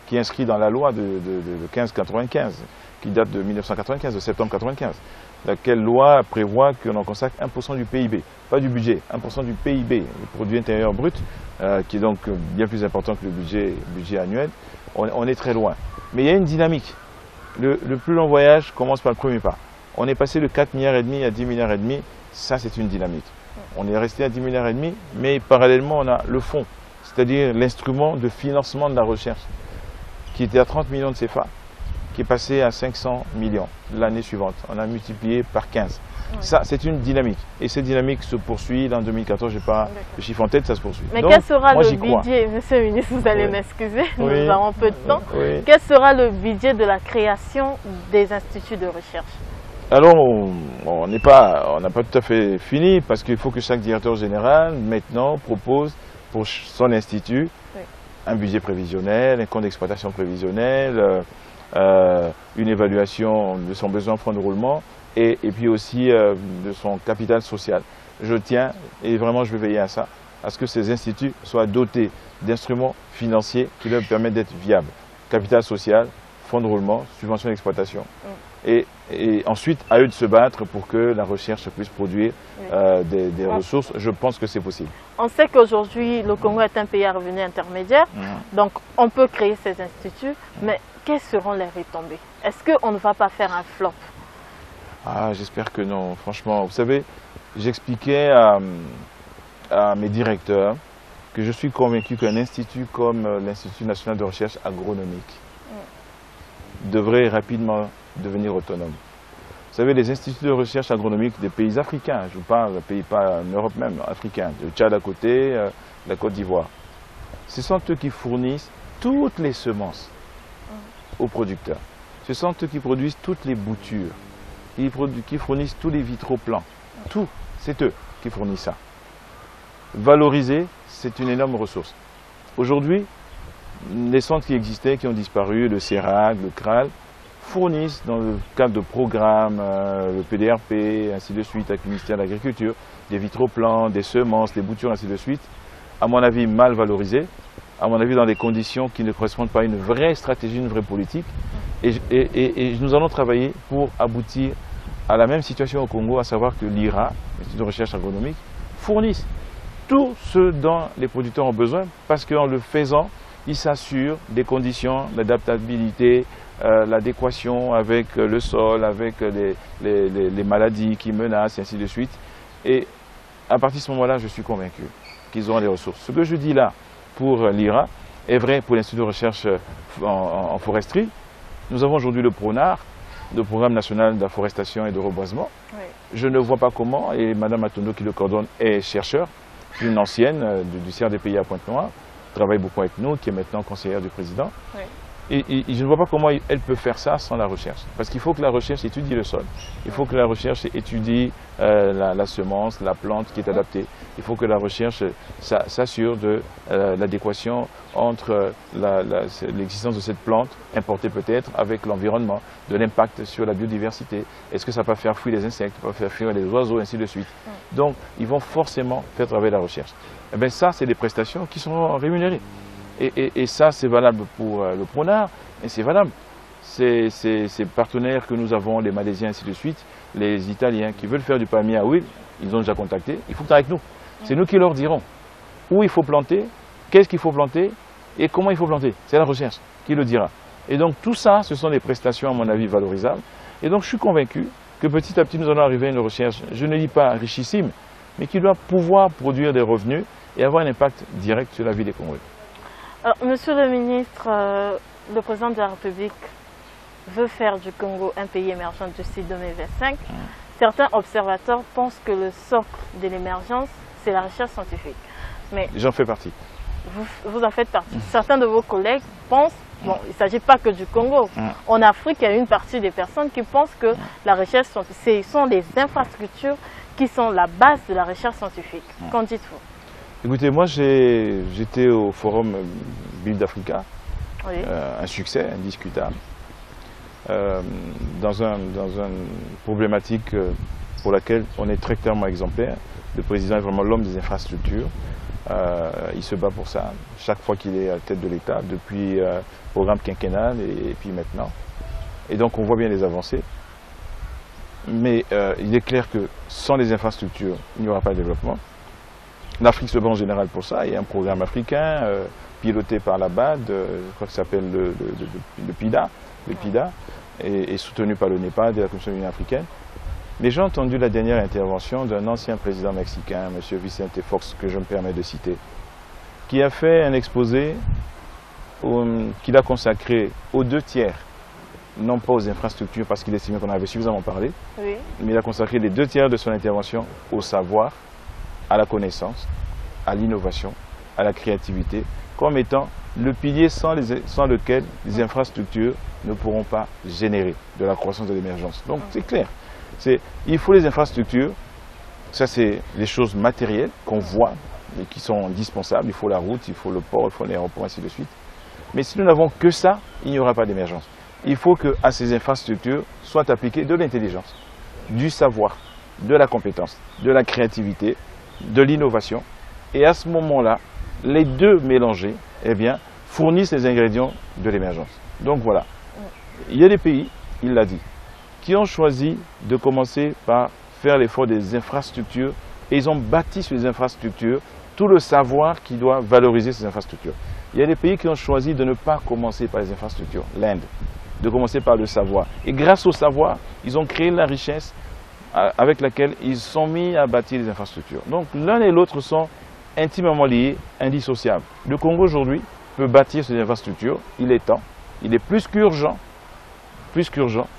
qui est inscrit dans la loi de 1595, qui date de 1995, de septembre 1995, laquelle loi prévoit qu'on en consacre 1% du PIB, pas du budget, 1% du PIB, le produit intérieur brut, qui est donc bien plus important que le budget annuel. On est très loin. Mais il y a une dynamique. Le plus long voyage commence par le premier pas. On est passé de 4,5 milliards à 10,5 milliards, ça c'est une dynamique. On est resté à 10,5 milliards, mais parallèlement on a le fonds, c'est-à-dire l'instrument de financement de la recherche, qui était à 30 millions de CFA, qui est passé à 500 millions l'année suivante. On a multiplié par 15. Ça, c'est une dynamique. Et cette dynamique se poursuit en 2014, je n'ai pas le chiffre en tête, ça se poursuit. Mais quel sera le budget, monsieur le ministre, vous allez m'excuser, nous avons peu de temps. Quel sera le budget de la création des instituts de recherche? Alors, on n'a pas tout à fait fini parce qu'il faut que chaque directeur général, maintenant, propose pour son institut un budget prévisionnel, un compte d'exploitation prévisionnel, une évaluation de son besoin en fonds de roulement et puis aussi de son capital social. Je tiens, et vraiment je vais veiller à ça, à ce que ces instituts soient dotés d'instruments financiers qui leur permettent d'être viables. Capital social, fonds de roulement, subvention d'exploitation. Et ensuite, à eux de se battre pour que la recherche puisse produire des ressources. Je pense que c'est possible. On sait qu'aujourd'hui, le Congo est un pays à revenu intermédiaire, donc on peut créer ces instituts, mais quelles seront les retombées? Est-ce qu'on ne va pas faire un flop? Ah, j'espère que non. Franchement, vous savez, j'expliquais à mes directeurs que je suis convaincu qu'un institut comme l'Institut national de recherche agronomique devrait rapidement devenir autonome. Vous savez, les instituts de recherche agronomique des pays africains, je vous parle, pays pas en Europe même, africains, le Tchad à côté, la Côte d'Ivoire, ce sont eux qui fournissent toutes les semences aux producteurs. Ce sont eux qui produisent toutes les boutures, qui fournissent tous les vitroplans. Tout, c'est eux qui fournissent ça. Valoriser, c'est une énorme ressource. Aujourd'hui, les centres qui existaient, qui ont disparu, le CERAC, le CRAL, fournissent dans le cadre de programmes, le PDRP, ainsi de suite, avec le ministère de l'Agriculture, des vitroplans, des semences, des boutures, ainsi de suite, à mon avis mal valorisés, à mon avis dans des conditions qui ne correspondent pas à une vraie stratégie, une vraie politique. Et nous allons travailler pour aboutir à la même situation au Congo, à savoir que l'IRA, l'Institut de recherche agronomique, fournisse tout ce dont les producteurs ont besoin, parce qu'en le faisant, ils s'assurent des conditions d'adaptabilité, l'adéquation avec le sol, avec les maladies qui menacent, et ainsi de suite. Et à partir de ce moment-là, je suis convaincu qu'ils auront les ressources. Ce que je dis là pour l'IRA est vrai pour l'Institut de recherche en foresterie. Nous avons aujourd'hui le PRONAR, le Programme national d'afforestation et de reboisement. Oui. Je ne vois pas comment, et Mme Atondo qui le coordonne est chercheur, une ancienne du CRDPI à Pointe-Noire, travaille beaucoup avec nous, qui est maintenant conseillère du président. Oui. Et je ne vois pas comment elle peut faire ça sans la recherche. Parce qu'il faut que la recherche étudie le sol. Il faut que la recherche étudie la semence, la plante qui est adaptée. Il faut que la recherche s'assure de l'adéquation entre l'existence de cette plante, importée peut-être, avec l'environnement, de l'impact sur la biodiversité. Est-ce que ça peut faire fuir les insectes, ça peut faire fuir les oiseaux, ainsi de suite. Donc, ils vont forcément faire travailler la recherche. Et bien ça, c'est des prestations qui sont rémunérées. Et ça, c'est valable pour le PRONAR, et c'est valable. Ces partenaires que nous avons, les Malaisiens, ainsi de suite, les Italiens qui veulent faire du palmier à huile, ils ont déjà contacté, il faut que tu avec nous. C'est nous qui leur dirons où il faut planter, qu'est-ce qu'il faut planter, et comment il faut planter. C'est la recherche qui le dira. Et donc tout ça, ce sont des prestations, à mon avis, valorisables. Et donc je suis convaincu que petit à petit, nous allons arriver à une recherche, je ne dis pas richissime, mais qui doit pouvoir produire des revenus et avoir un impact direct sur la vie des Congolais. Alors, Monsieur le ministre, le président de la République veut faire du Congo un pays émergent d'ici 2025. Certains observateurs pensent que le socle de l'émergence, c'est la recherche scientifique. Mais j'en fais partie. Vous en faites partie. Certains de vos collègues pensent, bon, il ne s'agit pas que du Congo. En Afrique, il y a une partie des personnes qui pensent que la recherche scientifique, ce sont les infrastructures qui sont la base de la recherche scientifique. Qu'en dites-vous? Écoutez, moi j'étais au forum Build Africa, oui. Un succès indiscutable, dans une problématique pour laquelle on est très clairement exemplaire. Le président est vraiment l'homme des infrastructures, il se bat pour ça chaque fois qu'il est à la tête de l'État, depuis le programme quinquennal et puis maintenant. Et donc on voit bien les avancées. Mais il est clair que sans les infrastructures, il n'y aura pas de développement. L'Afrique se bat en général pour ça. Il y a un programme africain piloté par la BAD, je crois que ça s'appelle le PIDA, et soutenu par le NEPAD et la Commission de l'Union africaine. Mais j'ai entendu la dernière intervention d'un ancien président mexicain, M. Vicente Fox, que je me permets de citer, qui a fait un exposé qu'il a consacré aux 2 tiers, non pas aux infrastructures, parce qu'il estimait qu'on avait suffisamment parlé, oui. Mais il a consacré les 2 tiers de son intervention au savoir, à la connaissance, à l'innovation, à la créativité, comme étant le pilier sans lequel les infrastructures ne pourront pas générer de la croissance et de l'émergence. Donc c'est clair. Il faut les infrastructures, ça c'est les choses matérielles qu'on voit et qui sont indispensables. Il faut la route, il faut le port, il faut l'aéroport, ainsi de suite. Mais si nous n'avons que ça, il n'y aura pas d'émergence. Il faut qu'à ces infrastructures soit appliquée de l'intelligence, du savoir, de la compétence, de la créativité, de l'innovation. Et à ce moment-là, les deux mélangés, eh bien, fournissent les ingrédients de l'émergence. Donc voilà, il y a des pays, il l'a dit, qui ont choisi de commencer par faire l'effort des infrastructures et ils ont bâti sur les infrastructures tout le savoir qui doit valoriser ces infrastructures. Il y a des pays qui ont choisi de ne pas commencer par les infrastructures, l'Inde, de commencer par le savoir. Et grâce au savoir, ils ont créé la richesse avec laquelle ils sont mis à bâtir les infrastructures. Donc l'un et l'autre sont intimement liés, indissociables. Le Congo aujourd'hui peut bâtir ces infrastructures, il est temps, il est plus qu'urgent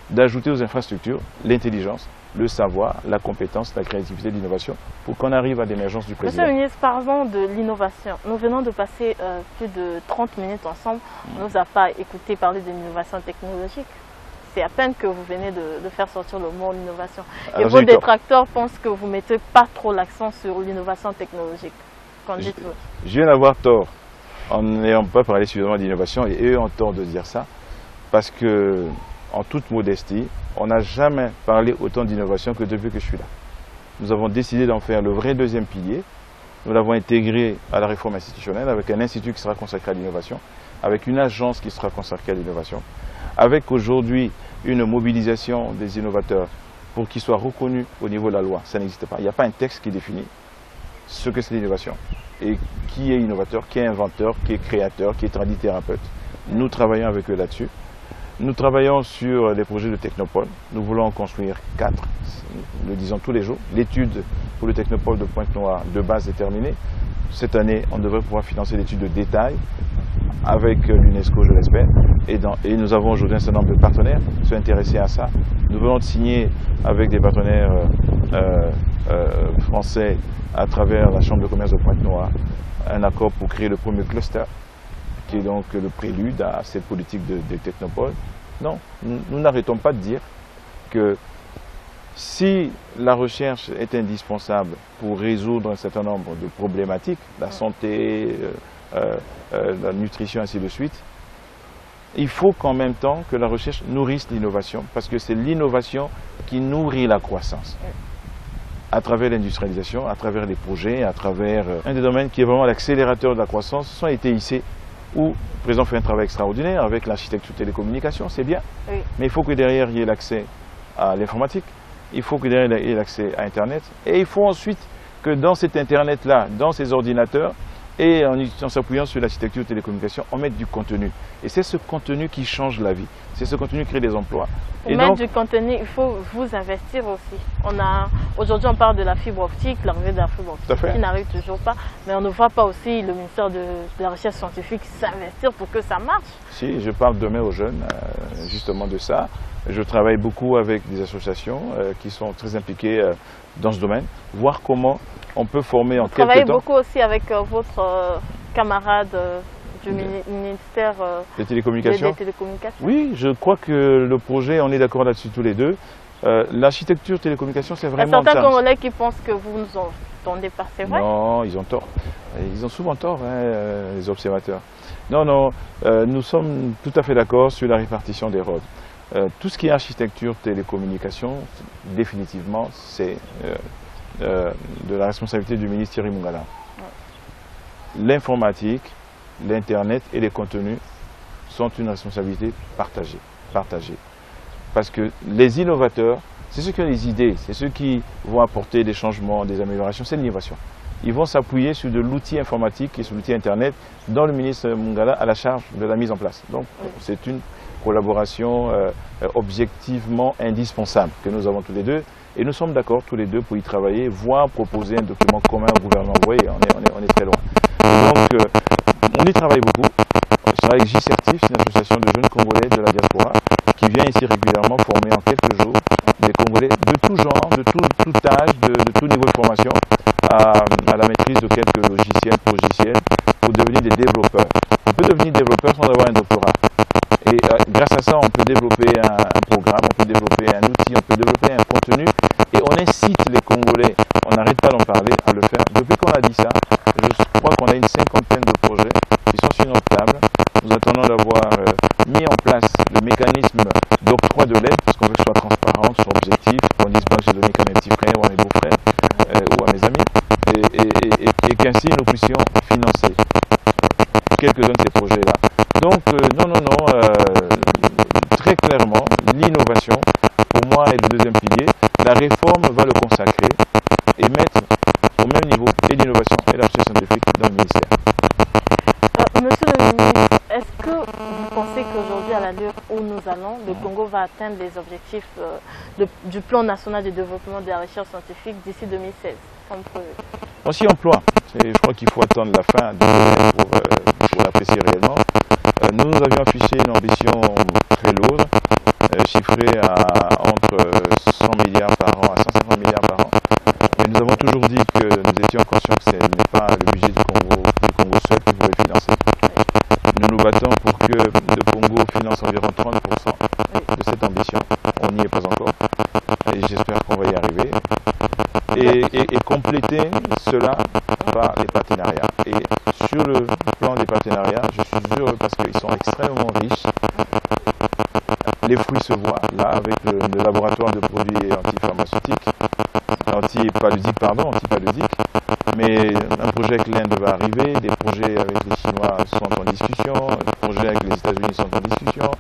d'ajouter aux infrastructures l'intelligence, le savoir, la compétence, la créativité, l'innovation, pour qu'on arrive à l'émergence du président. Monsieur le ministre, parlons de l'innovation. Nous venons de passer plus de 30 minutes ensemble. On ne nous a pas écouté parler de l'innovation technologique. C'est à peine que vous venez de faire sortir le mot innovation. Et vos détracteurs pensent que vous ne mettez pas trop l'accent sur l'innovation technologique. Qu'en dites-vous? Je viens d'avoir tort en n'ayant pas parlé suffisamment d'innovation et eux ont tort de dire ça. Parce que, en toute modestie, on n'a jamais parlé autant d'innovation que depuis que je suis là. Nous avons décidé d'en faire le vrai deuxième pilier. Nous l'avons intégré à la réforme institutionnelle avec un institut qui sera consacré à l'innovation, avec une agence qui sera consacrée à l'innovation, avec aujourd'hui une mobilisation des innovateurs pour qu'ils soient reconnus au niveau de la loi. Ça n'existe pas. Il n'y a pas un texte qui définit ce que c'est l'innovation et qui est innovateur, qui est inventeur, qui est créateur, qui est tradithérapeute. Nous travaillons avec eux là-dessus. Nous travaillons sur des projets de technopole. Nous voulons en construire 4, nous le disons tous les jours. L'étude pour le technopole de Pointe-Noire de base est terminée. Cette année, on devrait pouvoir financer l'étude de détail avec l'UNESCO, je l'espère. Et nous avons aujourd'hui un certain nombre de partenaires qui sont intéressés à ça. Nous venons de signer avec des partenaires français à travers la Chambre de commerce de Pointe-Noire un accord pour créer le premier cluster, qui est donc le prélude à cette politique de technopole. Non, nous n'arrêtons pas de dire que si la recherche est indispensable pour résoudre un certain nombre de problématiques, la santé, la nutrition, ainsi de suite, il faut qu'en même temps que la recherche nourrisse l'innovation, parce que c'est l'innovation qui nourrit la croissance. À travers l'industrialisation, à travers les projets, à travers un des domaines qui est vraiment l'accélérateur de la croissance, ce sont les TIC, où le président fait un travail extraordinaire avec l'architecture télécommunications, c'est bien, oui. Mais il faut que derrière il y ait l'accès à l'informatique, il faut que derrière il y ait l'accès à Internet, et il faut ensuite que dans cet Internet-là, dans ces ordinateurs, et en s'appuyant sur l'architecture télécommunications, on mette du contenu. Et c'est ce contenu qui change la vie, c'est ce contenu qui crée des emplois. Pour mettre du contenu, il faut vous investir aussi. Aujourd'hui, on parle de la fibre optique, l'arrivée de la fibre optique qui n'arrive toujours pas, mais on ne voit pas aussi le ministère de la Recherche scientifique s'investir pour que ça marche. Si, je parle demain aux jeunes, justement de ça. Je travaille beaucoup avec des associations qui sont très impliquées dans ce domaine, voir comment on peut former en quelques temps. Vous travaillez beaucoup aussi avec votre camarade du ministère des télécommunications. Oui, je crois que le projet, on est d'accord là-dessus tous les deux. L'architecture télécommunications, c'est vraiment ça. Il y a certains Congolais qui pensent que vous nous entendez pas, c'est vrai? Non, ils ont tort. Ils ont souvent tort, hein, les observateurs. Non, non, nous sommes tout à fait d'accord sur la répartition des rôles. Tout ce qui est architecture télécommunications, définitivement, c'est de la responsabilité du ministre Thierry Mungala. L'informatique, l'Internet et les contenus sont une responsabilité partagée. Parce que les innovateurs, c'est ceux qui ont les idées, c'est ceux qui vont apporter des changements, des améliorations, c'est l'innovation. Ils vont s'appuyer sur de l'outil informatique et sur l'outil Internet dont le ministre Mungala a la charge de la mise en place. Donc c'est une collaboration objectivement indispensable que nous avons tous les deux. Et nous sommes d'accord tous les deux pour y travailler, voire proposer un document commun au gouvernement. Vous voyez, on est très loin. Donc, on y travaille beaucoup. Je travaille avec J-Certif, c'est une association de jeunes Congolais de la diaspora, qui vient ici régulièrement former en quelques jours des Congolais de tout genre, de tout âge, de tout niveau de formation, à la maîtrise de quelques logiciels pour devenir des développeurs. On peut devenir développeur sans avoir un doctorat. Et grâce à ça, on peut développer un programme, on peut développer un outil, on peut développer un contenu de ces projets-là. Donc, très clairement, l'innovation, pour moi, est le deuxième pilier. La réforme va le consacrer et mettre au même niveau et l'innovation et la recherche scientifique dans le ministère. Monsieur le ministre, est-ce que vous pensez qu'aujourd'hui, à l'allure où nous allons, le Congo va atteindre les objectifs du plan national de développement de la recherche scientifique d'ici 2016, comme prévu? On s'y emploie. Je crois qu'il faut attendre la fin du projet pour l'apprécier réellement. Nous avions affiché une ambition très lourde, chiffrée à entre 100 milliards par an à 150 milliards par an. Mais nous avons toujours dit que nous étions conscients que ce n'est pas le budget du Congo seul qui pourrait financer. Nous nous battons pour que le Congo finance environ 30% de cette ambition. On n'y est pas encore. Et j'espère qu'on va y arriver. Et compléter cela par les partenariats. Et sur le plan des partenariats, je suis heureux parce qu'ils sont extrêmement riches. Les fruits se voient là avec le laboratoire de produits antipharmaceutiques, antipaludiques, mais un projet avec l'Inde va arriver, des projets avec les Chinois sont en discussion, des projets avec les États-Unis sont en discussion,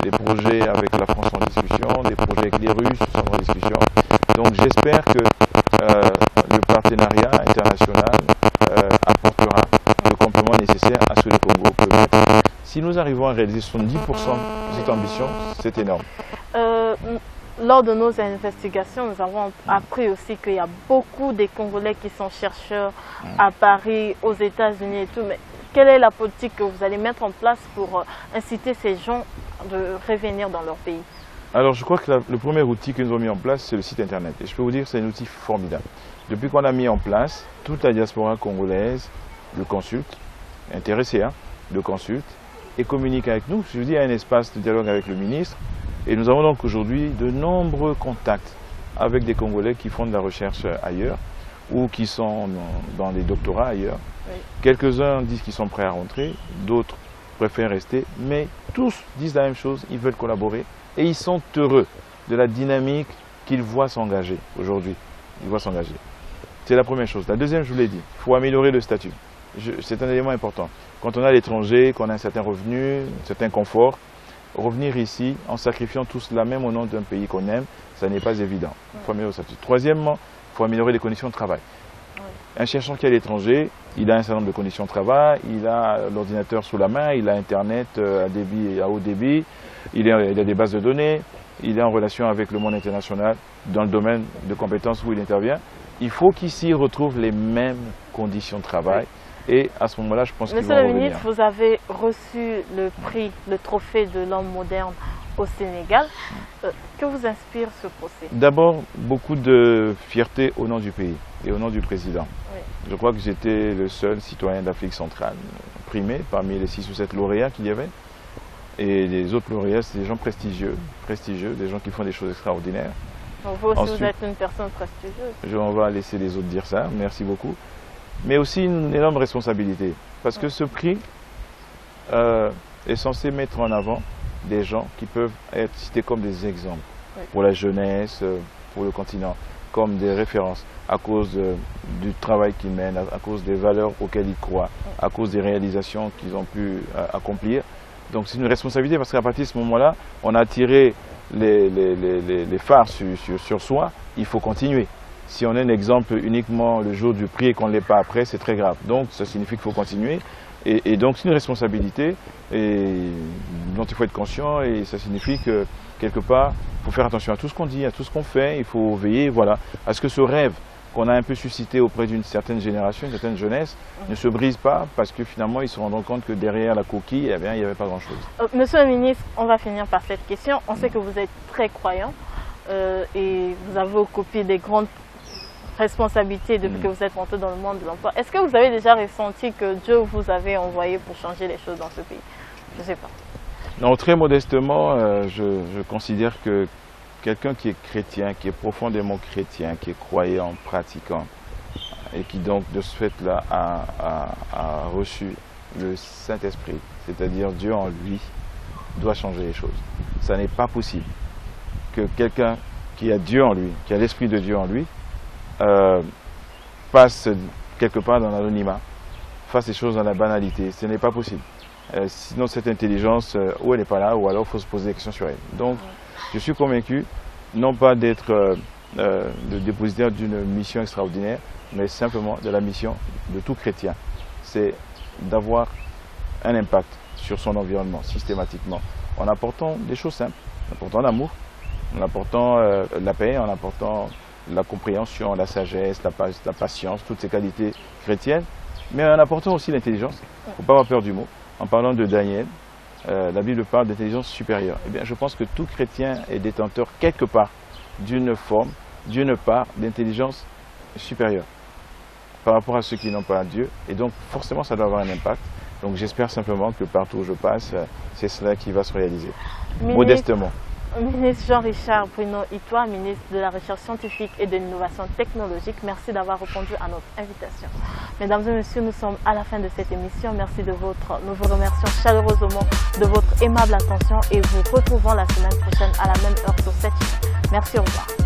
des projets avec la France sont en discussion, des projets avec les Russes sont en discussion. Donc j'espère que le partenariat international apportera le complément nécessaire à ce que le Congo peut mettre. Si nous arrivons à réaliser 70% de cette ambition, c'est énorme. Lors de nos investigations, nous avons appris aussi qu'il y a beaucoup de Congolais qui sont chercheurs à Paris, aux États-Unis et tout. Mais quelle est la politique que vous allez mettre en place pour inciter ces gens de revenir dans leur pays? Alors je crois que le premier outil que nous avons mis en place, c'est le site internet. Et je peux vous dire que c'est un outil formidable. Depuis qu'on l'a mis en place, toute la diaspora congolaise le consulte, intéressée, le consulte et communique avec nous. Je vous dis, il y a un espace de dialogue avec le ministre. Et nous avons donc aujourd'hui de nombreux contacts avec des Congolais qui font de la recherche ailleurs ou qui sont dans des doctorats ailleurs. Oui. Quelques-uns disent qu'ils sont prêts à rentrer, d'autres préfèrent rester, mais tous disent la même chose, ils veulent collaborer et ils sont heureux de la dynamique qu'ils voient s'engager aujourd'hui. Ils voient s'engager. C'est la première chose. La deuxième, je vous l'ai dit, il faut améliorer le statut. C'est un élément important. Quand on est à l'étranger, qu'on a un certain revenu, un certain confort, revenir ici en sacrifiant tout cela même au nom d'un pays qu'on aime, ça n'est pas évident. Il faut améliorer le statut. Troisièmement, il faut améliorer les conditions de travail. Un chercheur qui est à l'étranger, il a un certain nombre de conditions de travail, il a l'ordinateur sous la main, il a Internet à débit et à haut débit, il a des bases de données, il est en relation avec le monde international dans le domaine de compétences où il intervient. Il faut qu'ici il retrouve les mêmes conditions de travail. Et à ce moment-là, je pense qu'ils vont revenir. Monsieur le ministre, vous avez reçu le prix, le trophée de l'homme moderne au Sénégal. Que vous inspire ce procès? D'abord, beaucoup de fierté au nom du pays et au nom du président. Oui. Je crois que j'étais le seul citoyen d'Afrique centrale primé parmi les 6 ou 7 lauréats qu'il y avait. Et les autres lauréats, c'est des gens prestigieux, des gens qui font des choses extraordinaires. Donc vous aussi, ensuite, vous êtes une personne prestigieuse. On va laisser les autres dire ça, merci beaucoup. Mais aussi une énorme responsabilité, parce que ce prix est censé mettre en avant des gens qui peuvent être cités comme des exemples pour la jeunesse, pour le continent, comme des références à cause du travail qu'ils mènent, à cause des valeurs auxquelles ils croient, à cause des réalisations qu'ils ont pu accomplir. Donc c'est une responsabilité parce qu'à partir de ce moment-là, on a tiré les phares sur soi, il faut continuer. Si on a un exemple uniquement le jour du prix et qu'on ne l'est pas après, c'est très grave. Donc ça signifie qu'il faut continuer. Et donc c'est une responsabilité dont il faut être conscient et ça signifie que quelque part, il faut faire attention à tout ce qu'on dit, à tout ce qu'on fait. Il faut veiller à ce que ce rêve qu'on a un peu suscité auprès d'une certaine génération, une certaine jeunesse, ne se brise pas parce que finalement ils se rendront compte que derrière la coquille, il n'y avait pas grand-chose. Monsieur le ministre, on va finir par cette question. On sait que vous êtes très croyant et vous avez occupé des grandes responsabilités depuis que vous êtes rentré dans le monde de l'emploi. Est-ce que vous avez déjà ressenti que Dieu vous avait envoyé pour changer les choses dans ce pays? Je ne sais pas. Non, très modestement, je considère que quelqu'un qui est chrétien, qui est profondément chrétien, qui est croyant, pratiquant, et qui donc de ce fait-là a reçu le Saint-Esprit, c'est-à-dire Dieu en lui, doit changer les choses. Ça n'est pas possible que quelqu'un qui a Dieu en lui, qui a l'Esprit de Dieu en lui, passe quelque part dans l'anonymat, fasse les choses dans la banalité. Ce n'est pas possible. Sinon, cette intelligence, ou elle n'est pas là, ou alors il faut se poser des questions sur elle. Donc, je suis convaincu, non pas d'être le dépositaire d'une mission extraordinaire, mais simplement de la mission de tout chrétien. C'est d'avoir un impact sur son environnement systématiquement, en apportant des choses simples, en apportant l'amour, en apportant la paix, en apportant la compréhension, la sagesse, la patience, toutes ces qualités chrétiennes, mais en apportant aussi l'intelligence. Il ne faut pas avoir peur du mot. En parlant de Daniel, la Bible parle d'intelligence supérieure. Eh bien, je pense que tout chrétien est détenteur quelque part d'une forme, d'une part d'intelligence supérieure par rapport à ceux qui n'ont pas Dieu. Et donc, forcément, ça doit avoir un impact. Donc, j'espère simplement que partout où je passe, c'est cela qui va se réaliser, modestement. Ministre Jean-Richard Bruno-Itoa, ministre de la Recherche scientifique et de l'innovation technologique, merci d'avoir répondu à notre invitation. Mesdames et messieurs, nous sommes à la fin de cette émission. Merci de nous vous remercions chaleureusement de votre aimable attention et vous retrouvons la semaine prochaine à la même heure sur cette chaîne. Merci, au revoir.